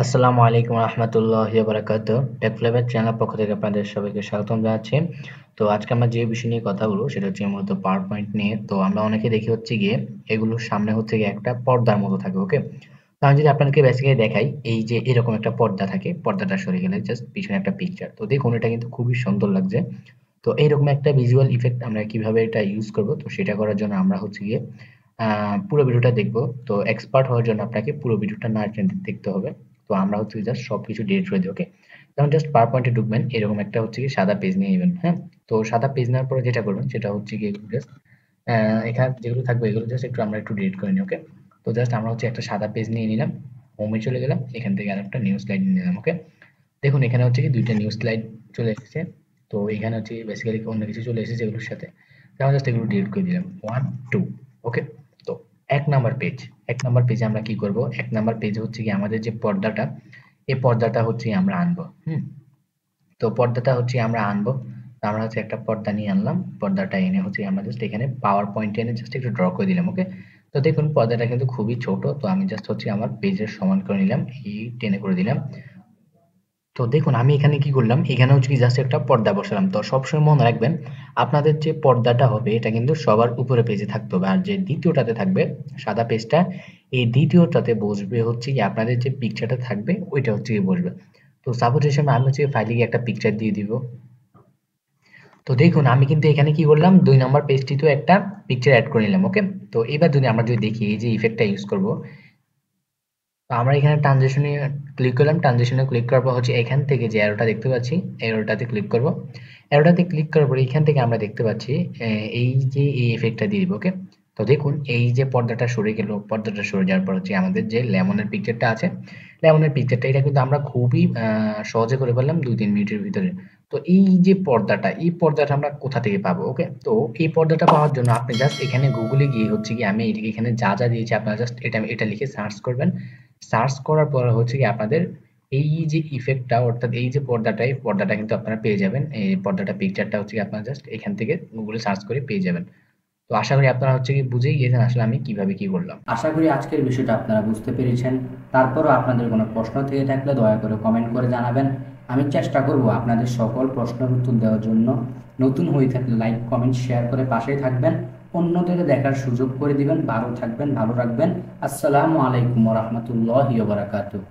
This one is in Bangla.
আসসালামু আলাইকুম রহমতুল্লাহি ওয়া বারাকাতুহু। টেক ফ্লেভার চ্যানেল পক্ষ থেকে আপনাদের সবাইকে স্বাগতম জানাচ্ছি। তো আজকে আমরা যে বিষয় নিয়ে কথা বলবো সেটা হচ্ছে মূলত পাওয়ার পয়েন্ট নিয়ে। তো আমরা অনেকে দেখি হচ্ছে গিয়ে এগুলোর সামনে হচ্ছে গিয়ে একটা পর্দার মতো থাকে, ওকে? তো আমি যদি আপনাদেরকে বেসিক্যালি দেখাই, এই যে এরকম একটা পর্দা থাকে, পর্দাটা সরে গেলে জাস্ট পিছনে একটা পিকচার। তো দেখুন এটা কিন্তু খুবই সুন্দর লাগছে। তো এইরকম একটা ভিজুয়াল ইফেক্ট আমরা কিভাবে এটা ইউজ করব, তো সেটা করার জন্য আমরা হচ্ছে গিয়ে পুরো ভিডিওটা দেখবো। তো এক্সপার্ট হওয়ার জন্য আপনাকে পুরো ভিডিওটা না টেনে দেখতে হবে। তো আমরা হচ্ছে জাস্ট সবকিছু ডিলিট করে দিই, ওকে? তখন জাস্ট পাওয়ার পয়েন্টে ঢুকবেন, এরকম একটা হচ্ছে কি সাদা পেজ নিয়ে নেবেন, হ্যাঁ? তো সাদা পেজ নেওয়ার পরে যেটা করবেন সেটা হচ্ছে গিয়ে জাস্ট এখানে যেগুলো থাকবে এগুলো জাস্ট আমরা একটু ডিলিট করে নিই, ওকে? তো জাস্ট আমরা হচ্ছে একটা সাদা পেজ নিয়ে নিলাম, হোমে চলে গেলাম, এখান থেকে আর একটা নিউ স্লাইড নিয়ে নিলাম, ওকে? দেখুন এখানে হচ্ছে কি দুইটা নিউ স্লাইড চলে এসেছে। তো এখানে হচ্ছে বেসিক্যালি অন্য কিছু চলে এসেছে এগুলোর সাথে। তো আমরা জাস্ট এগুলো ডিলিট করে দিলাম, ওয়ান টু, ওকে? তো এক নাম্বার পেজ, এক নাম্বার পেজে আমরা কি করব, এক নাম্বার পেজে হচ্ছে কি আমাদের যে পর্দাটা, এই পর্দাটা হচ্ছে আমরা আনবো। তো পর্দাটা হচ্ছে আমরা আনবো। তো আমরা হচ্ছে একটা পর্দা নিয়ে আনলাম, পর্দাটা এনে হচ্ছে আমরা জাস্ট এখানে পাওয়ার পয়েন্টে এনে জাস্ট একটু ড্র করে দিলাম, ওকে? তো দেখুন পর্দাটা কিন্তু খুবই ছোট। তো আমি জাস্ট হচ্ছে আমার পেজের সমান করে নিলাম, এই টেনে করে দিলাম। তো দেখুন আমি এখানে কি করলাম, এখানে হচ্ছে কি জাস্ট একটা পর্দা বসালাম। তো সবসময় মনে রাখবেন, আপনাদের যে পর্দাটা হবে এটা কিন্তু সবার উপরে পেজে থাকতে হবে, আর যে দ্বিতীয়টাতে থাকবে সাদা পেজটা, এই দ্বিতীয়টাতে বসবে হচ্ছে কি আপনাদের যে পিকচারটা থাকবে ওইটা হচ্ছে কি বসবে। তো সাপোজ হিসেবে আমি হচ্ছে ফাইলে গিয়ে একটা পিকচার দিয়ে দিব। তো দেখুন আমি কিন্তু এখানে কি করলাম, ২ নম্বর পেজটিতেও একটা পিকচার অ্যাড করে নিলাম, ওকে? তো এবার যদি আমরা যদি দেখি এই যে ইফেক্টটা ইউজ করব, তো আমরা এখানে ট্রানজিশনে ক্লিক করলাম, ট্রানজিশনে ক্লিক করার পর হচ্ছে এখান থেকে যে অ্যারোটা দেখতে পাচ্ছি, অ্যারোটাতে ক্লিক করব। অ্যারোটাতে ক্লিক করার পরে এখান থেকে আমরা দেখতে পাচ্ছি এই যে এই ইফেক্টটা দিয়ে দিব, ওকে? তো দেখুন এই যে পর্দাটা সরে গেল, পর্দাটা সরে যাওয়ার পর হচ্ছে আমাদের যে লেমনের পিকচারটা আছে, লেমনের পিকচারটা এটা কিন্তু আমরা খুবই সহজে করে ফেললাম ২-৩ মিনিটের ভিতরে। তো এই যে পর্দাটা, এই পর্দাটা আমরা কোথা থেকে পাবো, ওকে? তো এই পর্দাটা পাওয়ার জন্য আপনি জাস্ট এখানে গুগলে গিয়ে হচ্ছে গিয়ে আমি এখানে যা যা দিয়েছি আপনারা জাস্ট এটা লিখে সার্চ করবেন। সার্চ করার পর হচ্ছে কি আপনাদের এই যে ইফেক্টটা, অর্থাৎ এই যে পর্দাটা, এই পর্দাটা কিন্তু আপনারা পেয়ে যাবেন। এই পর্দাটা পিকচারটা হচ্ছে কি আপনারা জাস্ট এখান থেকে গুগলে সার্চ করে পেয়ে যাবেন। তো আশা করি আপনারা হচ্ছে কি বুঝেই গিয়েছেন আসলে আমি কিভাবে কি করলাম। আশা করি আজকের বিষয়টা আপনারা বুঝতে পেরেছেন। তারপরও আপনাদের কোনো প্রশ্ন থেকে থাকলে দয়া করে কমেন্ট করে জানাবেন। আমি চেষ্টা করব আপনাদের সকল প্রশ্নের উত্তর দেওয়ার জন্য। নতুন হয়ে থাকলে লাইক, কমেন্ট, শেয়ার করে পাশেই থাকবেন। অন্যদের দেখার সুযোগ করে দিবেন। ভালো থাকবেন, ভালো রাখবেন। আসসালামু আলাইকুম ওয়া রাহমাতুল্লাহি ওয়া বারাকাতুহু।